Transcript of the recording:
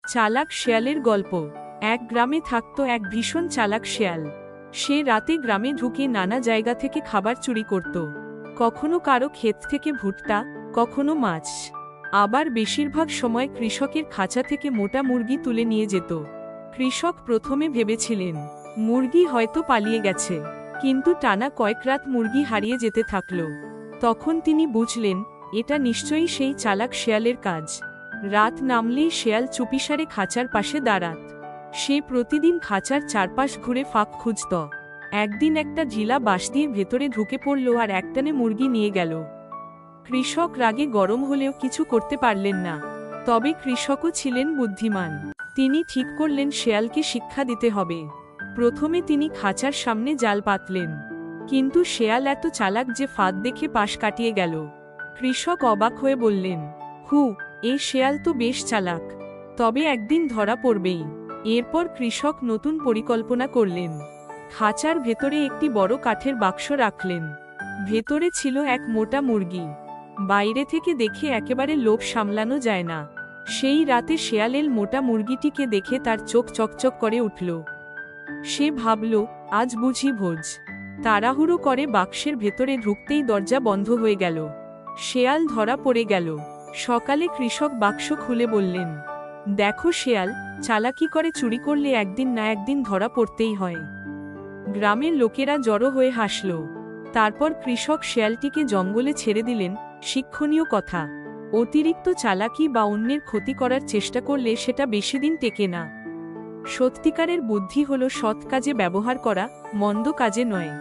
চালাক শেয়ালের গল্প। এক গ্রামে থাকত এক ভীষণ চালাক শেয়াল। সে রাতে গ্রামে ঢুকে নানা জায়গা থেকে খাবার চুরি করত। কখনো কারো ক্ষেত থেকে ভুট্টা, কখনো মাছ, আবার বেশিরভাগ সময় কৃষকের খাঁচা থেকে মোটা মুরগি তুলে নিয়ে যেত। কৃষক প্রথমে ভেবেছিলেন মুরগি হয়তো পালিয়ে গেছে, কিন্তু টানা কয়েক রাত মুরগি হারিয়ে যেতে থাকল। তখন তিনি বুঝলেন এটা নিশ্চয়ই সেই চালাক শেয়ালের কাজ। রাত নামলেই শেয়াল চুপিসারে খাঁচার পাশে দাঁড়াত। সে প্রতিদিন খাঁচার চারপাশ ঘুরে ফাঁক খুঁজত। একদিন একটা ঢিলা বাঁশ দিয়ে ভেতরে ঢুকে পড়ল আর একটানে মুরগি নিয়ে গেল। কৃষক রাগে গরম হলেও কিছু করতে পারলেন না। তবে কৃষকও ছিলেন বুদ্ধিমান। তিনি ঠিক করলেন শেয়ালকে শিক্ষা দিতে হবে। প্রথমে তিনি খাঁচার সামনে জাল পাতলেন, কিন্তু শেয়াল এত চালাক যে ফাঁদ দেখে পাশ কাটিয়ে গেল। কৃষক অবাক হয়ে বললেন, এই শেয়াল তো বেশ চালাক, তবে একদিন ধরা পড়বেই। এরপর কৃষক নতুন পরিকল্পনা করলেন। খাঁচার ভেতরে একটি বড় কাঠের বাক্স রাখলেন। ভেতরে ছিল এক মোটা মুরগি। বাইরে থেকে দেখে একেবারে লোভ সামলানো যায় না। সেই রাতে শেয়ালের মোটা মুরগিটিকে দেখে তার চোখ চকচক করে উঠল। সে ভাবল, আজ বুঝি ভোজ। তাড়াহুড়ো করে বাক্সের ভেতরে ঢুকতেই দরজা বন্ধ হয়ে গেল। শেয়াল ধরা পড়ে গেল। সকালে কৃষক বাক্স খুলে বললেন, দেখো শেয়াল, চালাকি করে চুরি করলে একদিন না একদিন ধরা পড়তেই হয়। গ্রামের লোকেরা জড়ো হয়ে হাসল। তারপর কৃষক শেয়ালটিকে জঙ্গলে ছেড়ে দিলেন। শিক্ষণীয় কথা, অতিরিক্ত চালাকি বা অন্যের ক্ষতি করার চেষ্টা করলে সেটা বেশিদিন টেকে না। সত্যিকারের বুদ্ধি হল সৎ কাজে ব্যবহার করা, মন্দ কাজে নয়।